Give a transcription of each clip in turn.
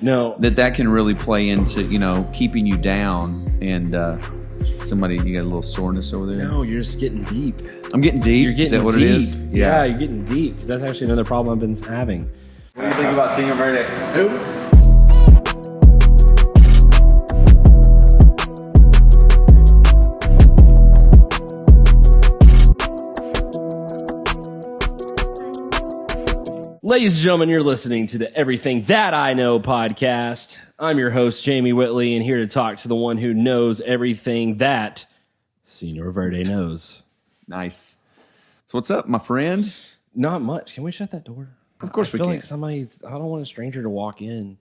No. That can really play into, keeping you down and you got a little soreness over there? No, you're just getting deep. I'm getting deep? You're getting is that what deep. it is? Yeah, you're getting deep. That's actually another problem I've been having. What do you think about Segue Verde? Who? Ladies and gentlemen, you're listening to the Everything That I Know podcast. I'm your host, Jamie Whitley, and here to talk to the one who knows everything that Segue Verde knows. Nice. So what's up, my friend? Not much. Can we shut that door? Of course we can. can. I feel like I don't want a stranger to walk in.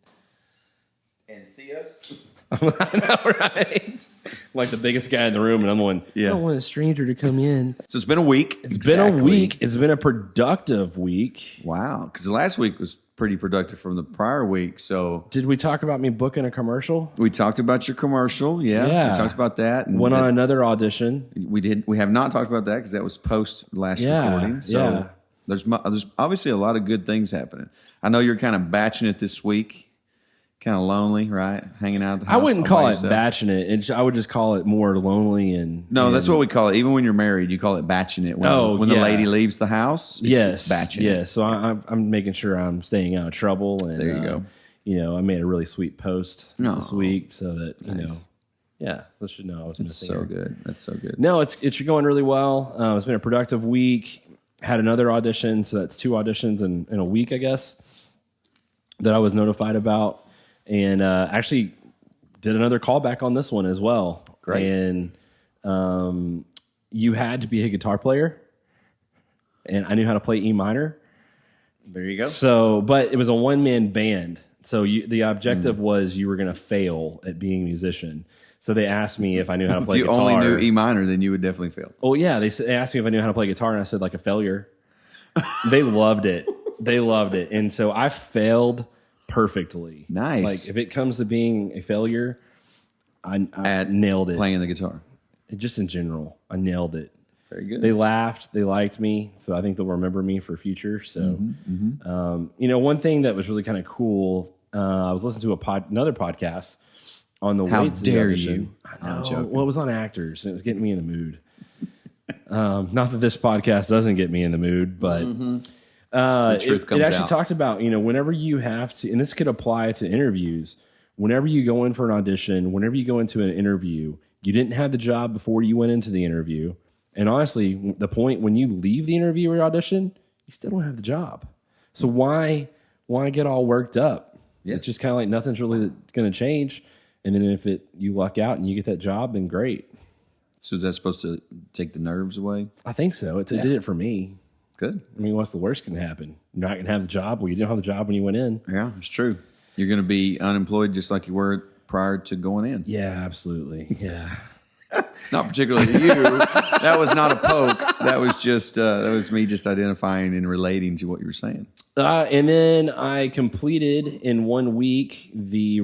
And see us? I know, right? I'm like the biggest guy in the room, and I'm going, I don't want a stranger to come in. So it's been a week. It's been a week. It's been a productive week. Wow. Because last week was pretty productive from the prior week. So did we talk about me booking a commercial? We talked about your commercial. Yeah. We talked about that. And went on another audition. We did. We have not talked about that because that was post last recording. So there's obviously a lot of good things happening. I know you're kind of batching it this week. Kind of lonely, right? Hanging out at the house. I wouldn't call it batching it. I would just call it more lonely and... No, that's what we call it. Even when you're married, you call it batching it. When the lady leaves the house, it's batching it. Yes, so I'm making sure I'm staying out of trouble. And, there you go. I made a really sweet post this week so that, they should know I was missing her. Good. That's so good. No, it's going really well. It's been a productive week. Had another audition, so that's 2 auditions in a week, I guess, that I was notified about. And actually did another callback on this one as well. Great. And you had to be a guitar player. And I knew how to play E minor. There you go. So, but it was a one-man band. So the objective was you were going to fail at being a musician. So they asked me if I knew how to play guitar. If you only knew E minor, then you would definitely fail. Oh, yeah. They asked me if I knew how to play guitar, and I said, like, a failure. They loved it. They loved it. And so I failed perfectly. Nice. Like, if it comes to being a failure, I nailed it. Playing the guitar. Just in general, I nailed it. Very good. They laughed. They liked me. So I think they'll remember me for future. So, one thing that was really kind of cool, I was listening to another podcast on the way to the audition. I know. Well, it was on actors, and it was getting me in the mood. Not that this podcast doesn't get me in the mood, but... the truth comes out. It actually talked about, whenever you have to, and this could apply to interviews, whenever you go in for an audition, whenever you go into an interview, you didn't have the job before you went into the interview. And honestly, the point when you leave the interview or audition, you still don't have the job. So why get all worked up? Yeah. It's just kind of like nothing's really going to change. And then if you luck out and you get that job, then great. So is that supposed to take the nerves away? I think so. It did it for me. Good. I mean, what's the worst can happen? You're not going to have the job. Well, you didn't have the job when you went in. Yeah, it's true. You're going to be unemployed just like you were prior to going in. Yeah, absolutely. Yeah. Not particularly to you. That was not a poke. That was just that was me just identifying and relating to what you were saying. And then I completed in 1 week the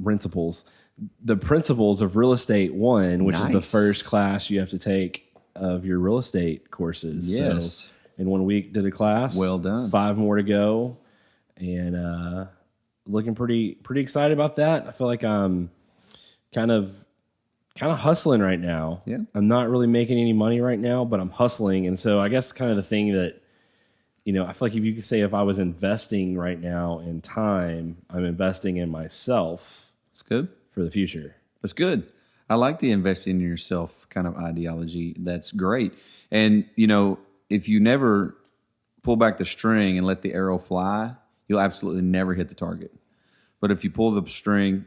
principles of Real Estate 1, which is the first class you have to take of your real estate courses. Yes. So in 1 week did a class. Well done. 5 more to go. And looking pretty excited about that. I feel like I'm kind of hustling right now. Yeah. I'm not really making any money right now, but I'm hustling. And so I guess kind of the thing that, I feel like if you could say if I was investing right now in time, I'm investing in myself. That's good. For the future. That's good. I like the investing in yourself kind of ideology. That's great. And, if you never pull back the string and let the arrow fly, you'll absolutely never hit the target. But if you pull the string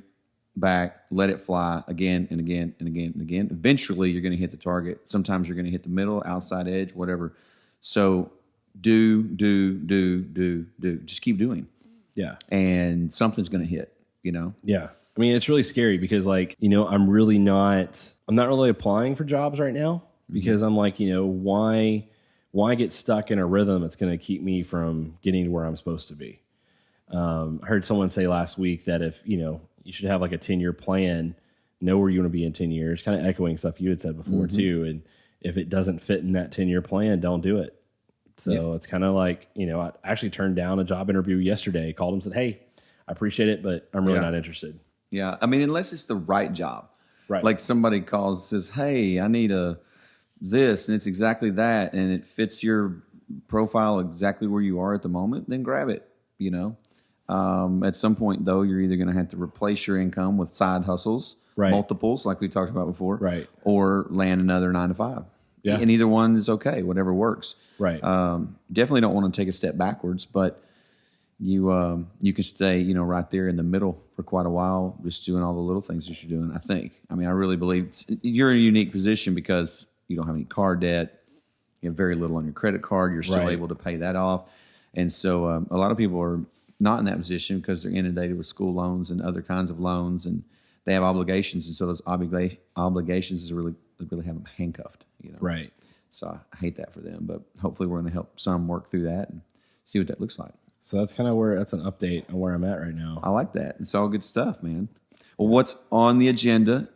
back, let it fly again and again and again and again, eventually you're going to hit the target. Sometimes you're going to hit the middle, outside edge, whatever. So do. Just keep doing. Yeah. And something's going to hit, Yeah. I mean, it's really scary because, I'm not really applying for jobs right now because I'm like, why get stuck in a rhythm that's going to keep me from getting to where I'm supposed to be? I heard someone say last week that if, you should have like a 10-year plan, know where you want to be in 10 years, kind of echoing stuff you had said before too. And if it doesn't fit in that 10-year plan, don't do it. So it's kind of like, I actually turned down a job interview yesterday, called him, said, hey, I appreciate it, but I'm really not interested. Yeah. I mean, unless it's the right job. Right. Like somebody calls, says, hey, I need this, and it's exactly that, and it fits your profile exactly where you are at the moment, then grab it, At some point, though, you're either going to have to replace your income with side hustles, multiples, like we talked about before, or land another 9 to 5. Yeah. And either one is okay, whatever works. Right. Definitely don't want to take a step backwards, but you can stay, right there in the middle for quite a while, just doing all the little things that you're doing, I think. I mean, I really believe you're in a unique position because you don't have any car debt. You have very little on your credit card. You're still able to pay that off. And so a lot of people are not in that position because they're inundated with school loans and other kinds of loans, and they have obligations. And so those obligations really have them handcuffed. Right. So I hate that for them, but hopefully we're going to help some work through that and see what that looks like. So that's kind of that's an update on where I'm at right now. I like that. It's all good stuff, man. Well, what's on the agenda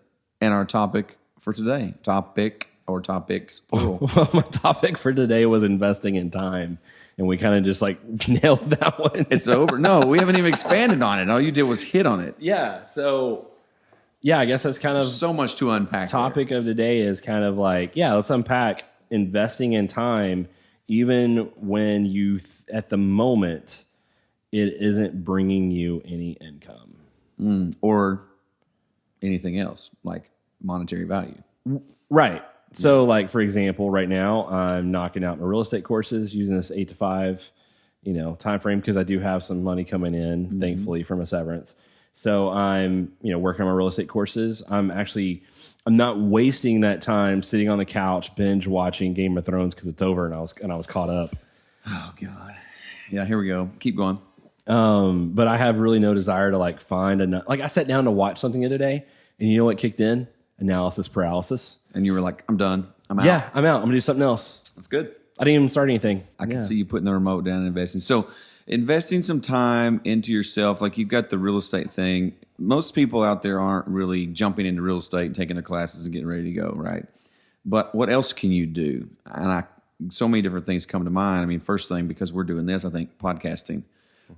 and our topic for today? Topic or topics, plural. Well, my topic for today was investing in time, and we kind of just nailed that one. It's over. No, we haven't even expanded on it. All you did was hit on it. Yeah. So, I guess that's kind of so much to unpack. Topic of the day is kind of let's unpack investing in time, even when you at the moment it isn't bringing you any income or anything else like monetary value. Right. So, for example, right now I'm knocking out my real estate courses using this 8 to 5, time frame because I do have some money coming in, thankfully, from a severance. So I'm, working on my real estate courses. I'm not wasting that time sitting on the couch binge watching Game of Thrones because it's over and I was caught up. Oh God. Yeah, here we go. Keep going. But I have really no desire to find enough. I sat down to watch something the other day, and you know what kicked in? Analysis paralysis. And you were like, I'm done. I'm out. Yeah, I'm out. I'm gonna do something else. That's good. I didn't even start anything. I can see you putting the remote down and investing. So investing some time into yourself, like you've got the real estate thing. Most people out there aren't really jumping into real estate and taking their classes and getting ready to go, right? But what else can you do? And so many different things come to mind. I mean, first thing, because we're doing this, I think podcasting.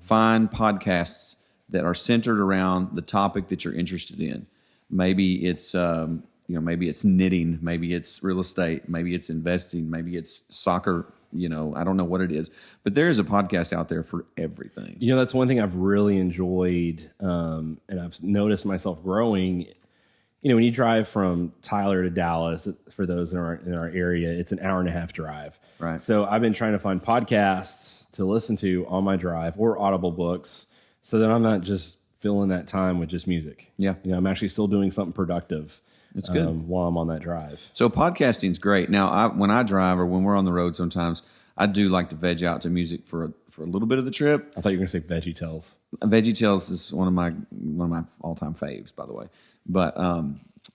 Find podcasts that are centered around the topic that you're interested in. Maybe it's maybe it's knitting, maybe it's real estate, maybe it's investing, maybe it's soccer. I don't know what it is, but there is a podcast out there for everything. That's one thing I've really enjoyed, and I've noticed myself growing. When you drive from Tyler to Dallas, for those in our area, it's an hour and a half drive. Right. So I've been trying to find podcasts to listen to on my drive or Audible books, so that I'm not just filling that time with just music. Yeah. I'm actually still doing something productive. That's good. While I'm on that drive. So podcasting's great. Now, when I drive or when we're on the road sometimes, I do like to veg out to music for a little bit of the trip. I thought you were going to say Veggie Tales. Veggie Tales is one of my all-time faves, by the way. But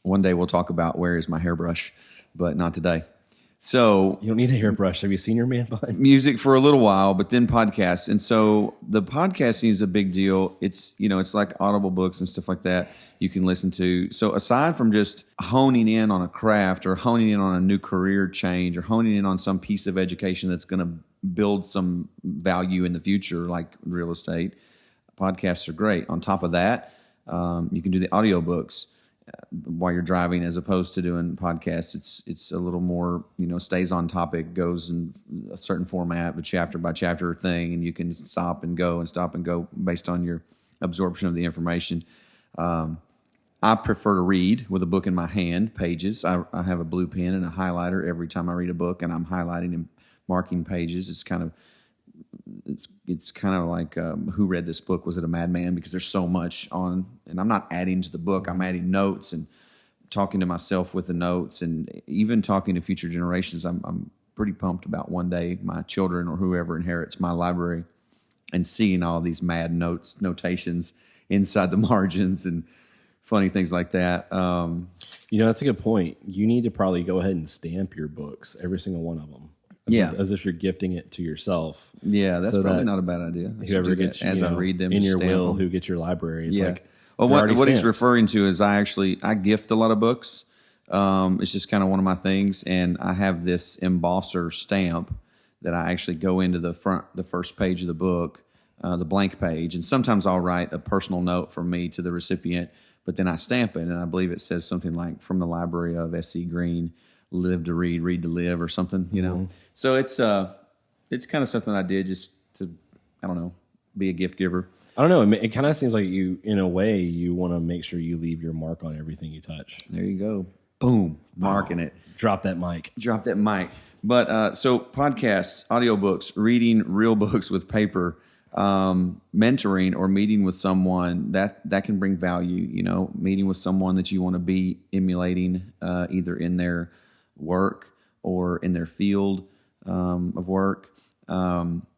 one day we'll talk about where is my hairbrush, but not today. So you don't need a hairbrush. Have you seen your man bun? Music for a little while, but then podcasts. And so the podcasting is a big deal. It's it's like Audible books and stuff like that you can listen to. So aside from just honing in on a craft or honing in on a new career change or honing in on some piece of education that's going to build some value in the future, like real estate, podcasts are great. On top of that, you can do the audiobooks while you're driving, as opposed to doing podcasts. It's a little more, stays on topic, goes in a certain format, a chapter by chapter thing, and you can stop and go based on your absorption of the information. I prefer to read with a book in my hand, pages. I have a blue pen and a highlighter every time I read a book, and I'm highlighting and marking pages. It's kind of like who read this book? Was it a madman? Because there's so much on, and I'm not adding to the book. I'm adding notes and talking to myself with the notes, and even talking to future generations. I'm pretty pumped about one day my children or whoever inherits my library and seeing all these mad notations inside the margins and funny things like that. That's a good point. You need to probably go ahead and stamp your books, every single one of them. As if you're gifting it to yourself. Yeah, that's probably not a bad idea. Whoever gets as I read them in your will, who gets your library. It's well, what he's referring to is I gift a lot of books. It's just kind of one of my things, and I have this embosser stamp that I actually go into the first page of the book. the blank page. And sometimes I'll write a personal note from me to the recipient, but then I stamp it, and I believe it says something like, from the library of S.C. Green, live to read, read to live, or something, you know. So it's kind of something I did just to, I don't know, be a gift giver. I don't know. It kind of seems like you, in a way, you want to make sure you leave your mark on everything you touch. There you go. Boom. Marking it. Drop that mic. Drop that mic. But so podcasts, audiobooks, reading real books with paper, mentoring or meeting with someone that can bring value, you know, meeting with someone that you want to be emulating, either in their work or in their field of work,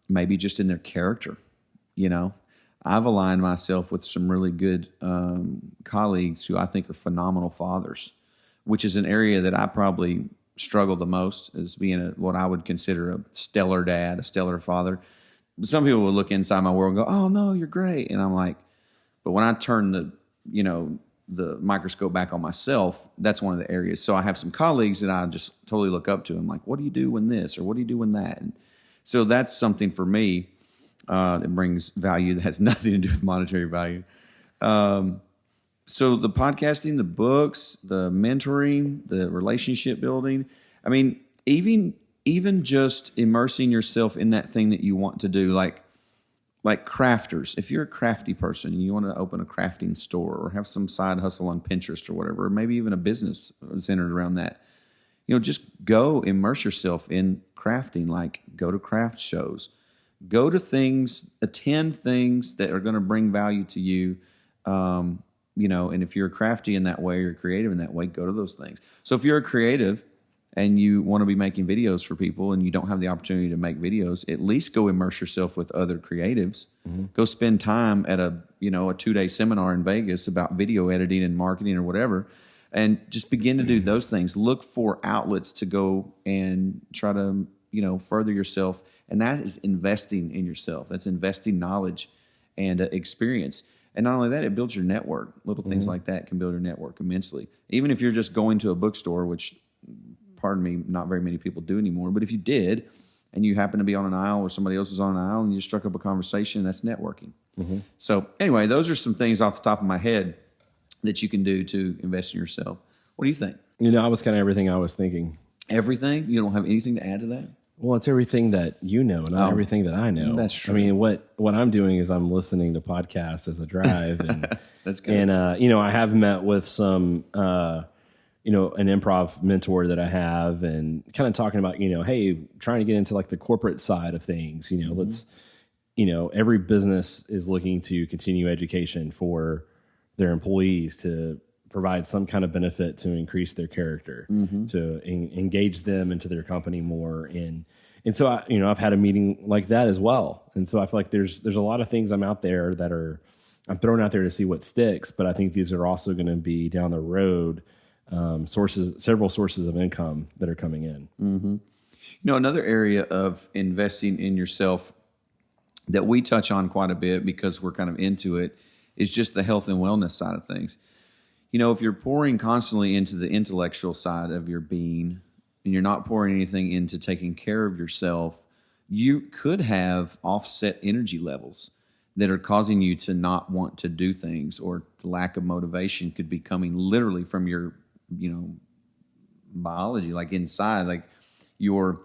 maybe just in their character, you know. I've aligned myself with some really good colleagues who I think are phenomenal fathers, which is an area that I probably struggle the most, as being what I would consider a stellar dad, a stellar father. Some people will look inside my world and go, "Oh no, you're great," and I'm like, but when I turn the microscope back on myself, that's one of the areas. So I have some colleagues that I just totally look up to. I'm like, what do you do when this, or what do you do when that? And so that's something for me that brings value that has nothing to do with monetary value. So the podcasting, the books, the mentoring, the relationship building. I mean, even just immersing yourself in that thing that you want to do, like crafters. If you're a crafty person and you want to open a crafting store or have some side hustle on Pinterest or whatever, or maybe even a business centered around that, you know, just go immerse yourself in crafting. Like, go to craft shows, go to things, attend things that are going to bring value to you. You know, and if you're crafty in that way, or you're creative in that way, go to those things. So if you're a creative and you want to be making videos for people and you don't have the opportunity to make videos, at least go immerse yourself with other creatives. Go spend time at a 2-day seminar in Vegas about video editing and marketing or whatever, and just begin to do those things. Look for outlets to go and try to, further yourself. And that is investing in yourself. That's investing knowledge and experience. And not only that, it builds your network. Little things like that can build your network immensely. Even if you're just going to a bookstore, which, pardon me, not very many people do anymore. But if you did, and you happen to be on an aisle or somebody else was on an aisle and you struck up a conversation, that's networking. So anyway, those are some things off the top of my head that you can do to invest in yourself. What do you think? That was kind of everything I was thinking. Everything? You don't have anything to add to that? Well, it's everything that you know, not everything that I know. That's true. I mean, what I'm doing is I'm listening to podcasts as I drive. And, that's good. And, I have met with some, an improv mentor that I have, and kind of talking about, hey, trying to get into like the corporate side of things. Let's, every business is looking to continue education for their employees to provide some kind of benefit to increase their character, to engage them into their company more. And so I've had a meeting like that as well. And so I feel like there's a lot of things I'm out there that I'm throwing out there to see what sticks, but I think these are also going to be down the road, several sources of income that are coming in. Another area of investing in yourself that we touch on quite a bit because we're kind of into it is just the health and wellness side of things. If you're pouring constantly into the intellectual side of your being and you're not pouring anything into taking care of yourself, you could have offset energy levels that are causing you to not want to do things, or the lack of motivation could be coming literally from your, biology, like inside, like your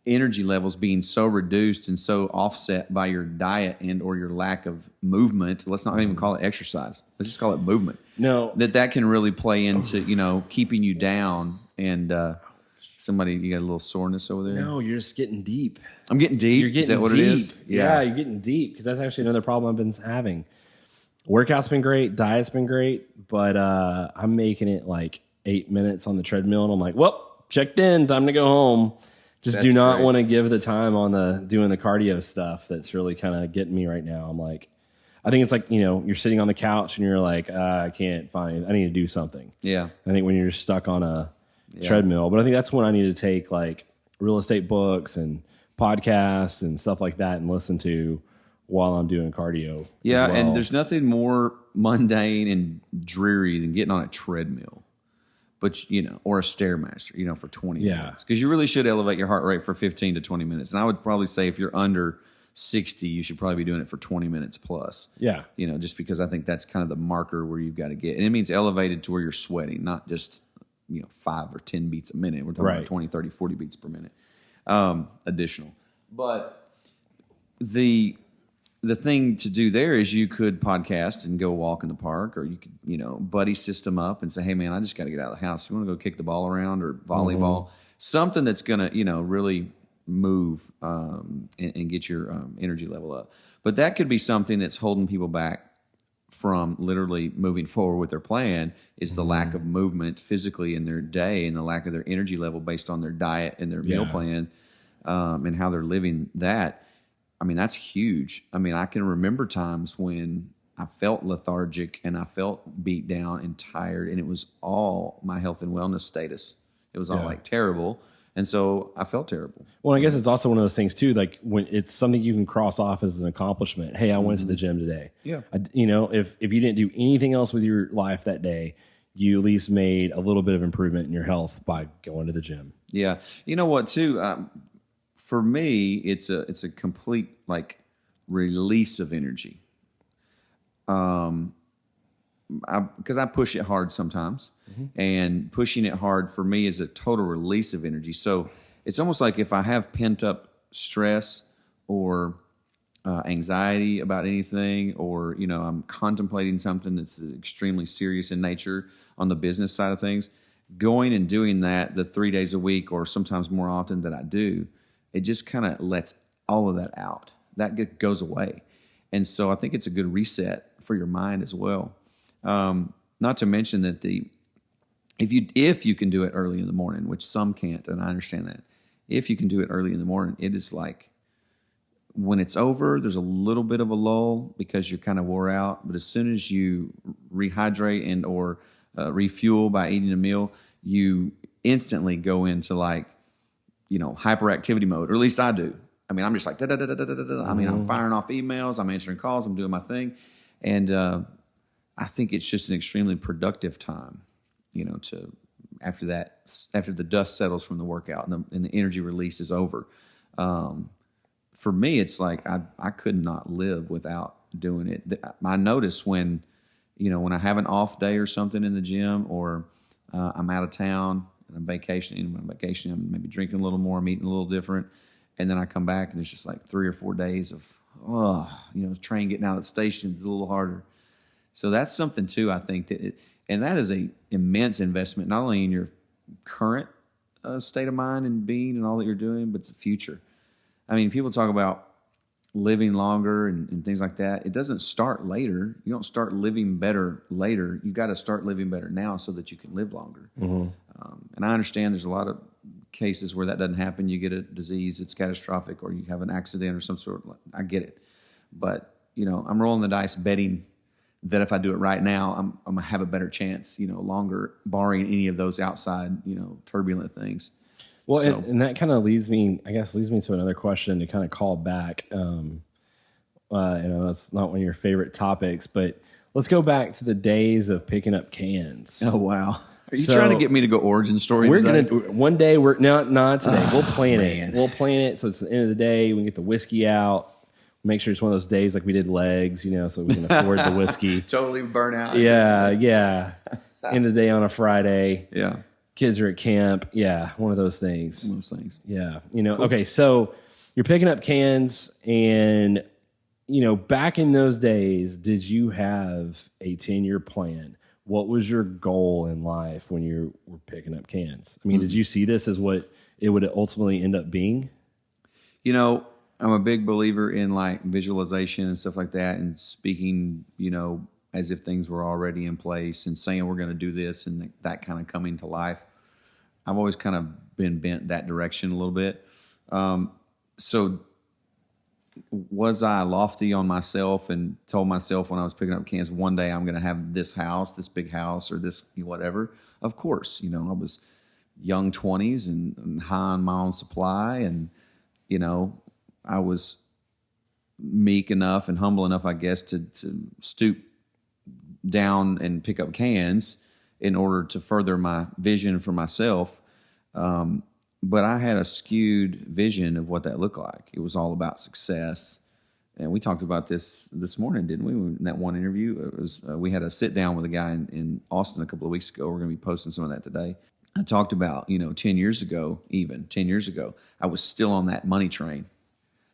energy levels being so reduced and so offset by your diet and or your lack of movement. Let's not even call it exercise. Let's just call it movement. No. That can really play into, keeping you down. And you got a little soreness over there? No, you're just getting deep. I'm getting deep? You're getting Is that what deep. it is? Yeah, you're getting deep, because that's actually another problem I've been having. Workout's been great. Diet's been great. But I'm making it like 8 minutes on the treadmill. And I'm like, well, checked in. Time to go home. Just do not want to give the time on doing the cardio stuff. That's really kind of getting me right now. I'm like, I think it's like, you're sitting on the couch and you're like, I can't I need to do something. Yeah. I think when you're stuck on a treadmill, but I think that's when I need to take like real estate books and podcasts and stuff like that and listen to while I'm doing cardio. Yeah. As well. And there's nothing more mundane and dreary than getting on a treadmill. But, or a Stairmaster, for 20 minutes. Because you really should elevate your heart rate for 15 to 20 minutes. And I would probably say if you're under 60, you should probably be doing it for 20 minutes plus. Yeah. Just because I think that's kind of the marker where you've got to get. And it means elevated to where you're sweating, not just, 5 or 10 beats a minute. We're talking about 20, 30, 40 beats per minute additional. But the thing to do there is you could podcast and go walk in the park, or you could, buddy system up and say, hey, man, I just got to get out of the house. You want to go kick the ball around or volleyball? Something that's going to, really move and get your energy level up. But that could be something that's holding people back from literally moving forward with their plan is the lack of movement physically in their day and the lack of their energy level based on their diet and their meal plan and how they're living that. I mean, that's huge. I mean, I can remember times when I felt lethargic and I felt beat down and tired, and it was all my health and wellness status. It was all like terrible. And so I felt terrible. Well, I guess it's also one of those things too, like when it's something you can cross off as an accomplishment. Hey, I went to the gym today. Yeah. If you didn't do anything else with your life that day, you at least made a little bit of improvement in your health by going to the gym. Yeah. You know what too? For me, it's a complete like release of energy. Because I push it hard sometimes, and pushing it hard for me is a total release of energy. So it's almost like if I have pent up stress or anxiety about anything, or I'm contemplating something that's extremely serious in nature on the business side of things, going and doing that the 3 days a week, or sometimes more often that I do, it just kind of lets all of that out. That goes away. And so I think it's a good reset for your mind as well. Not to mention that if you can do it early in the morning, which some can't, and I understand that. If you can do it early in the morning, it is like when it's over, there's a little bit of a lull because you're kind of wore out. But as soon as you rehydrate and or refuel by eating a meal, you instantly go into like, hyperactivity mode, or at least I do. I mean, I'm just like, da, da, da, da, da, da, da. I mean, I'm firing off emails, I'm answering calls, I'm doing my thing. And I think it's just an extremely productive time, to after the dust settles from the workout and the energy release is over. For me, it's like I could not live without doing it. I notice when I have an off day or something in the gym, or I'm out of town and I'm vacationing. When I'm vacationing, I'm maybe drinking a little more, I'm eating a little different. And then I come back and it's just like 3 or 4 days of, train getting out of the station is a little harder. So that's something too, I think and that is a immense investment, not only in your current state of mind and being and all that you're doing, but it's the future. I mean, people talk about living longer and things like that. It doesn't start later. You don't start living better later. You got to start living better now so that you can live longer. And I understand there's a lot of cases where that doesn't happen. You get a disease that's catastrophic, or you have an accident or some sort. I get it. But, I'm rolling the dice betting that if I do it right now, I'm going to have a better chance, longer, barring any of those outside, turbulent things. Well, so, and that kind of leads me to another question to kind of call back. That's not one of your favorite topics, but let's go back to the days of picking up cans. Oh, wow. Are you trying to get me to go origin story? We're going to, one day, not today. We'll plan it. We'll plan it so it's the end of the day. We can get the whiskey out. Make sure it's one of those days like we did legs, so we can afford the whiskey. Totally burn out. Yeah. End of the day on a Friday. Yeah. Kids are at camp. Yeah, one of those things. Yeah. Cool. Okay, so you're picking up cans, and, back in those days, did you have a 10-year plan? What was your goal in life when you were picking up cans? I mean, did you see this as what it would ultimately end up being? I'm a big believer in like visualization and stuff like that, and speaking, as if things were already in place and saying we're going to do this and that kind of coming to life. I've always kind of been bent that direction a little bit. So was I lofty on myself and told myself when I was picking up cans, one day I'm going to have this house, this big house, or this whatever? Of course, I was young 20s and high on my own supply, and, I was meek enough and humble enough, I guess, to stoop down and pick up cans in order to further my vision for myself. But I had a skewed vision of what that looked like. It was all about success. And we talked about this morning, didn't we? In that one interview, it was we had a sit down with a guy in Austin a couple of weeks ago. We're going to be posting some of that today. I talked about 10 years ago, I was still on that money train.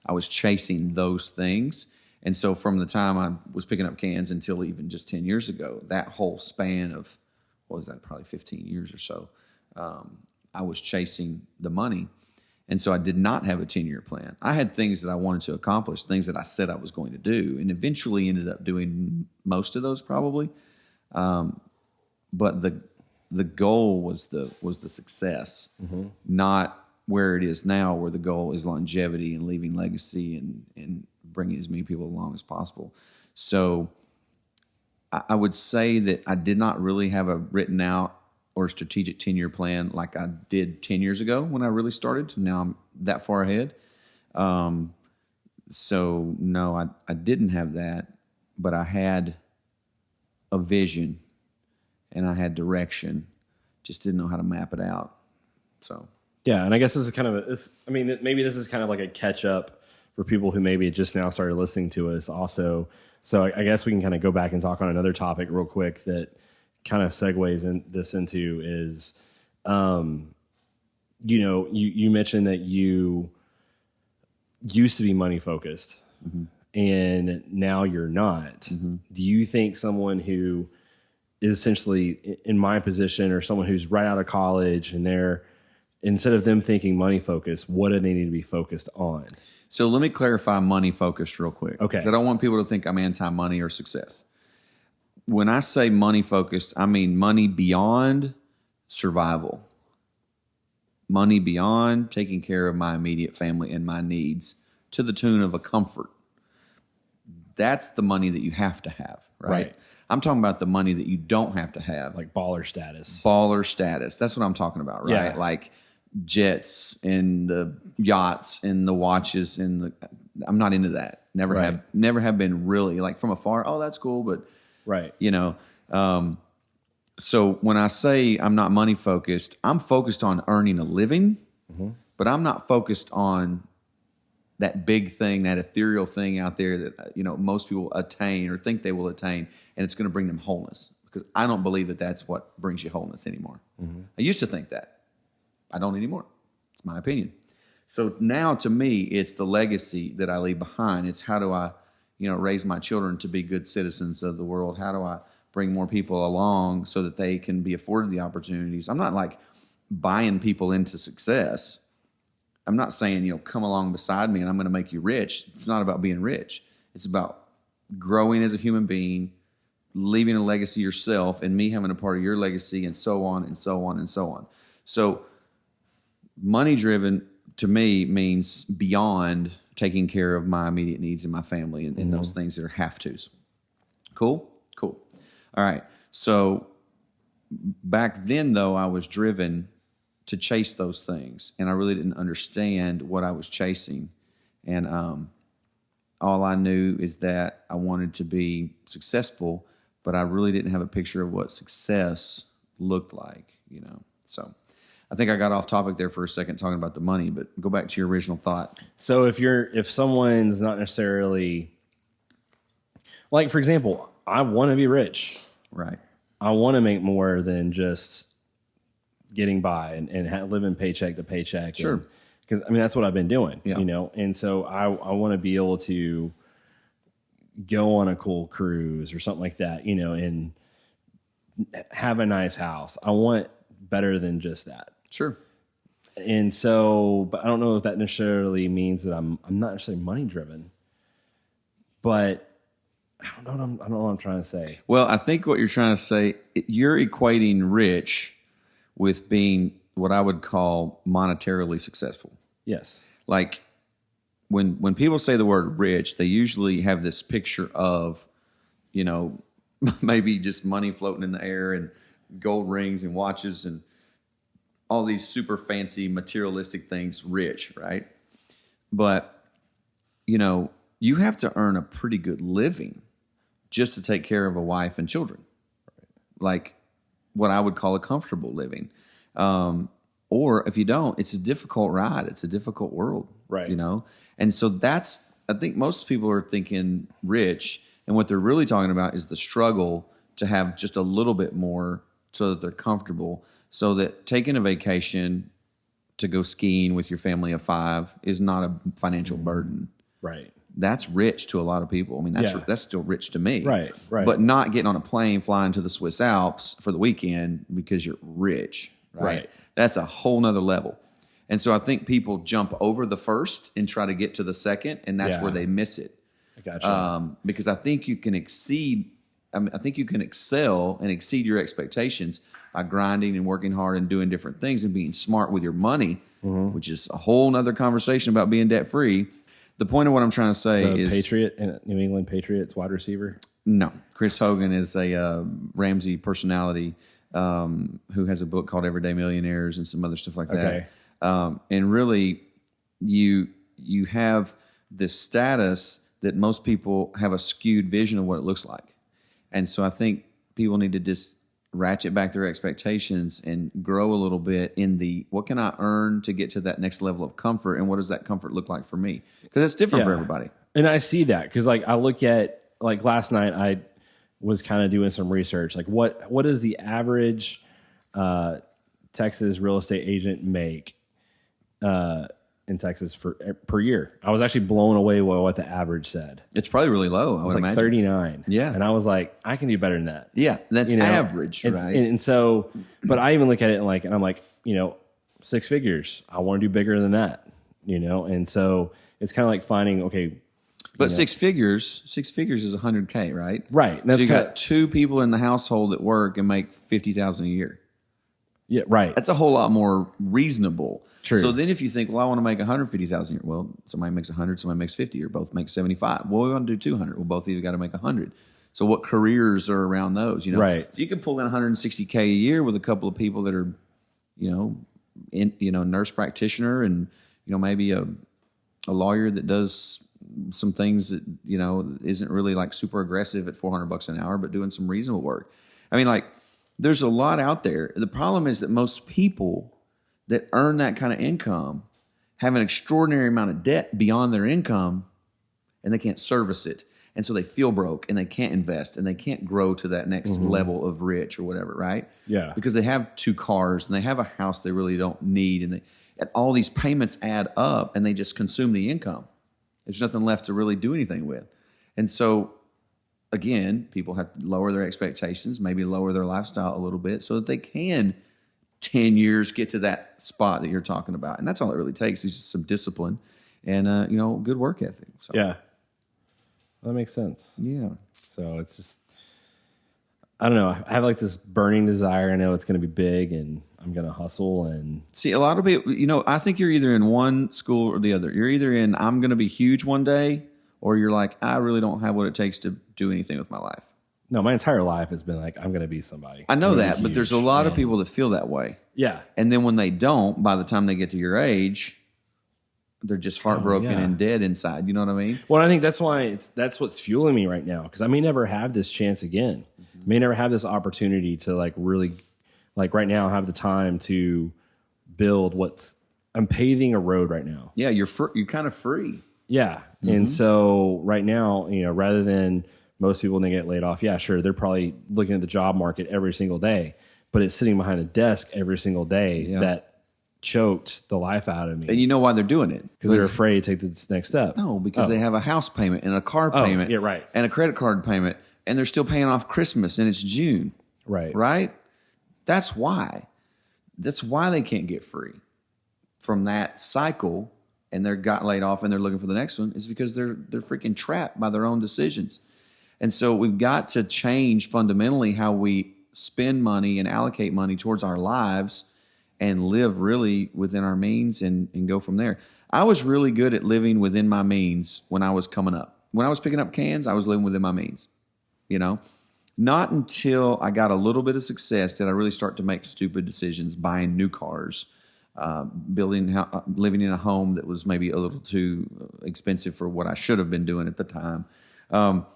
I was chasing those things. And so from the time I was picking up cans until even just 10 years ago, that whole span of, what was that, probably 15 years or so, I was chasing the money. And so I did not have a 10-year plan. I had things that I wanted to accomplish, things that I said I was going to do, and eventually ended up doing most of those probably. But the goal was the success, not where it is now, where the goal is longevity and leaving legacy and bringing as many people along as possible. So I would say that I did not really have a written out or strategic 10-year plan like I did 10 years ago when I really started. Now I'm that far ahead. So no, I didn't have that, but I had a vision and I had direction, just didn't know how to map it out. So yeah, and I guess this is kind of maybe this is kind of like a catch up for people who maybe just now started listening to us also. So I guess we can kind of go back and talk on another topic real quick that kind of segues into is, you mentioned that you used to be money focused and now you're not. Do you think someone who is essentially in my position or someone who's right out of college and they're, instead of them thinking money focused, what do they need to be focused on? So let me clarify money focused real quick. Okay. 'Cause I don't want people to think I'm anti-money or success. When I say money focused, I mean money beyond survival. Money beyond taking care of my immediate family and my needs to the tune of a comfort. That's the money that you have to have, right? I'm talking about the money that you don't have to have. Like baller status. Baller status. That's what I'm talking about, right? Yeah. Like jets and the yachts and the watches and I'm not into that. Never have been really, like from afar. Oh, that's cool, but right. So when I say I'm not money focused, I'm focused on earning a living, but I'm not focused on that big thing, that ethereal thing out there that most people attain or think they will attain, and it's going to bring them wholeness. Because I don't believe that that's what brings you wholeness anymore. I used to think that. I don't anymore. It's my opinion. So now to me, it's the legacy that I leave behind. It's how do I, raise my children to be good citizens of the world? How do I bring more people along so that they can be afforded the opportunities? I'm not like buying people into success. I'm not saying, come along beside me and I'm going to make you rich. It's not about being rich. It's about growing as a human being, leaving a legacy yourself, and me having a part of your legacy, and so on and so on and so on. So money driven to me means beyond taking care of my immediate needs and my family and those things that are have-tos. Cool? Cool. All right. So back then, though, I was driven to chase those things, and I really didn't understand what I was chasing. And all I knew is that I wanted to be successful, but I really didn't have a picture of what success looked like, So I think I got off topic there for a second talking about the money, but go back to your original thought. So if someone's not necessarily, like, for example, I want to be rich. Right. I want to make more than just getting by and living paycheck to paycheck. Sure. Because, that's what I've been doing, Yeah. And so I want to be able to go on a cool cruise or something like that, and have a nice house. I want better than just that. Sure. And so, but I don't know if that necessarily means that I'm not necessarily money driven, but I don't know what I'm trying to say. Well, I think what you're trying to say, you're equating rich with being what I would call monetarily successful. Yes. Like when people say the word rich, they usually have this picture of, maybe just money floating in the air and gold rings and watches and all these super fancy materialistic things, rich, right? But, you have to earn a pretty good living just to take care of a wife and children. Right. Like what I would call a comfortable living. Or if you don't, it's a difficult ride. It's a difficult world, right? And so that's I think most people are thinking rich, and what they're really talking about is the struggle to have just a little bit more so that they're comfortable, so that taking a vacation to go skiing with your family of 5 is not a financial burden. Right. That's rich to a lot of people. I mean, that's still rich to me. Right. But not getting on a plane, flying to the Swiss Alps for the weekend because you're rich. Right. That's a whole nother level. And so I think people jump over the first and try to get to the second, and that's where they miss it. I gotcha. Because I think you can I think you can excel and exceed your expectations by grinding and working hard and doing different things and being smart with your money, which is a whole nother conversation about being debt free. The point of what I'm trying to say is New England Patriots wide receiver. No, Chris Hogan is a Ramsey personality who has a book called Everyday Millionaires and some other stuff like that. And really, you have this status that most people have a skewed vision of what it looks like. And so I think people need to just ratchet back their expectations and grow a little bit in the, what can I earn to get to that next level of comfort, and what does that comfort look like for me? Because it's different for everybody. And I see that because like I look at, like last night I was kind of doing some research, like what does the average Texas real estate agent make in Texas per year? I was actually blown away by what the average said. It's probably really low. It was like 39. Yeah. And I was like, I can do better than that. Yeah. That's average, right? And so, but I even look at it and I'm like, 6 figures. I want to do bigger than that, And so it's kind of like finding, okay. But 6 figures is $100K, right? Right. So you got 2 people in the household that work and make $50,000 a year. Yeah. Right. That's a whole lot more reasonable. True. So then if you think, well, I want to make $150,000 a year. Well, somebody makes 100, somebody makes 50, or both make 75. Well, we want to do 200. Well, both of you got to make 100. So what careers are around those, Right. So you can pull in $160K a year with a couple of people that are, nurse practitioner and, maybe a lawyer that does some things that, isn't really like super aggressive at $400 an hour, but doing some reasonable work. I mean, like, there's a lot out there. The problem is that most people that earn that kind of income have an extraordinary amount of debt beyond their income, and they can't service it. And so they feel broke, and they can't invest, and they can't grow to that next level of rich or whatever, right? Yeah. Because they have 2 cars, and they have a house they really don't need, and all these payments add up, and they just consume the income. There's nothing left to really do anything with. And so, again, people have to lower their expectations, maybe lower their lifestyle a little bit so that they can 10 years get to that spot that you're talking about. And that's all it really takes is just some discipline and, good work ethic. So, yeah. That makes sense. Yeah. So it's just, I don't know. I have like this burning desire. I know it's going to be big and I'm going to hustle and see a lot of people, I think you're either in one school or the other. You're either in, I'm going to be huge one day, or you're like, I really don't have what it takes to do anything with my life. No, my entire life has been like, I'm going to be somebody. I know that, but there's a lot of people that feel that way. Yeah. And then when they don't, by the time they get to your age, they're just heartbroken and dead inside. You know what I mean? Well, I think that's why that's what's fueling me right now, because I may never have this chance again. I may never have this opportunity to like really, like right now, have the time to build I'm paving a road right now. Yeah, you're kind of free. Yeah. And so right now, rather than most people when they get laid off, yeah, sure, they're probably looking at the job market every single day, but it's sitting behind a desk every single day that choked the life out of me. And you know why they're doing it? Because they're afraid to take this next step. No, because they have a house payment and a car payment and a credit card payment, and they're still paying off Christmas, and it's June. Right. Right? That's why. That's why they can't get free from that cycle, and they're got laid off and they're looking for the next one, is because they're freaking trapped by their own decisions. And so we've got to change fundamentally how we spend money and allocate money towards our lives and live really within our means and go from there. I was really good at living within my means when I was coming up. When I was picking up cans, I was living within my means, Not until I got a little bit of success did I really start to make stupid decisions, buying new cars, living in a home that was maybe a little too expensive for what I should have been doing at the time. But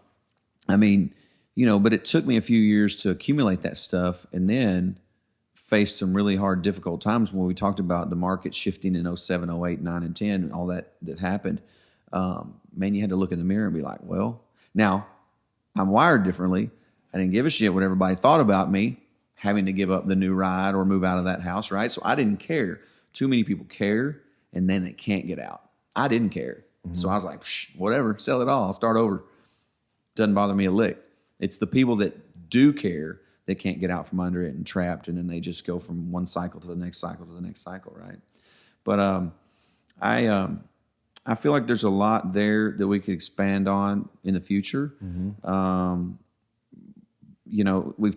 it took me a few years to accumulate that stuff and then face some really hard, difficult times when we talked about the market shifting in 07, 08, 9, and 10 and all that happened. man, you had to look in the mirror and be like, well, now I'm wired differently. I didn't give a shit what everybody thought about me having to give up the new ride or move out of that house, right? So I didn't care. Too many people care, and then they can't get out. I didn't care. So I was like, whatever, sell it all. I'll start over. Doesn't bother me a lick. It's the people that do care that can't get out from under it and trapped, and then they just go from one cycle to the next cycle to the next cycle, right? But I feel like there's a lot there that we could expand on in the future. You know, we've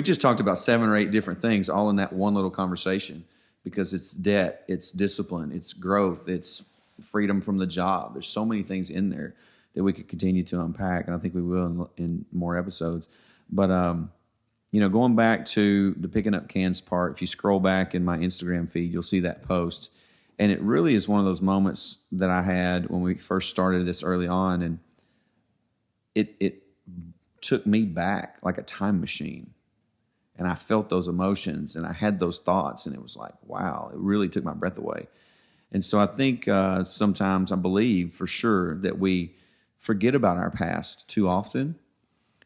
just talked about 7 or 8 different things all in that one little conversation, because it's debt, it's discipline, it's growth, it's freedom from the job. There's so many things in there that we could continue to unpack, and I think we will in more episodes. But you know, going back to the picking up cans part, if you scroll back in my Instagram feed, you'll see that post. And it really is one of those moments that I had when we first started this early on, and it took me back like a time machine. And I felt those emotions, and I had those thoughts, and it was like, wow, it really took my breath away. And so I think sometimes, I believe for sure, that we forget about our past too often,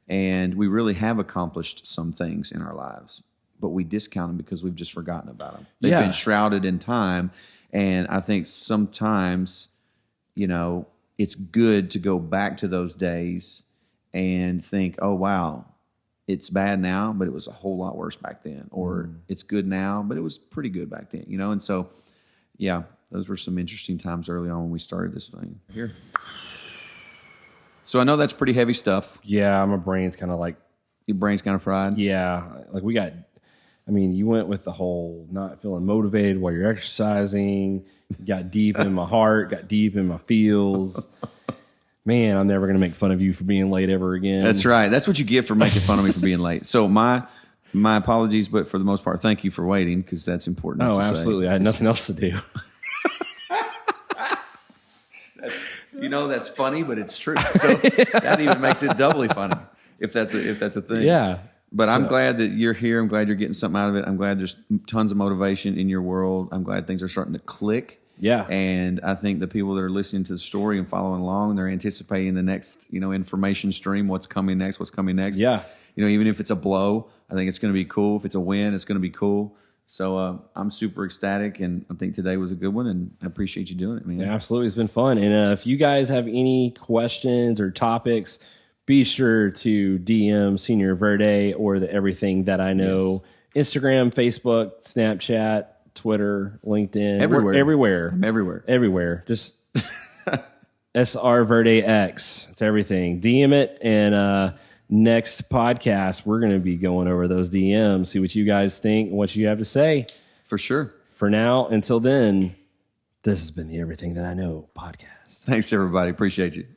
and we really have accomplished some things in our lives, but we discount them because we've just forgotten about them. They've been shrouded in time. And I think sometimes, you know, it's good to go back to those days and think, oh, wow, it's bad now, but it was a whole lot worse back then. Or it's good now, but it was pretty good back then, you know? And so, yeah, those were some interesting times early on when we started this thing. Here. So I know that's pretty heavy stuff. Yeah, my brain's kind of like... Your brain's kind of fried? Yeah, like we got... I mean, you went with the whole not feeling motivated while you're exercising, got deep in my heart, got deep in my feels. Man, I'm never going to make fun of you for being late ever again. That's right. That's what you get for making fun of me for being late. So my apologies, but for the most part, thank you for waiting, because that's important to say. Absolutely. I had nothing else to do. That's funny, but it's true. So that even makes it doubly funny if that's a thing. Yeah. But I'm glad that you're here. I'm glad you're getting something out of it. I'm glad there's tons of motivation in your world. I'm glad things are starting to click. Yeah. And I think the people that are listening to the story and following along, they're anticipating the next, you know, information stream, what's coming next. Yeah. You know, even if it's a blow, I think it's going to be cool. If it's a win, it's going to be cool. So I'm super ecstatic, and I think today was a good one, and I appreciate you doing it, man. Yeah, absolutely. It's been fun. And if you guys have any questions or topics, be sure to DM Senior Verde or the Everything That I Know. Yes. Instagram, Facebook, Snapchat, Twitter, LinkedIn. Everywhere. I'm everywhere. Everywhere. Just SR Verde X. It's everything. DM it. And next podcast, we're going to be going over those DMs, see what you guys think, what you have to say. For sure. For now, until then, this has been the Everything That I Know podcast. Thanks, everybody. Appreciate you.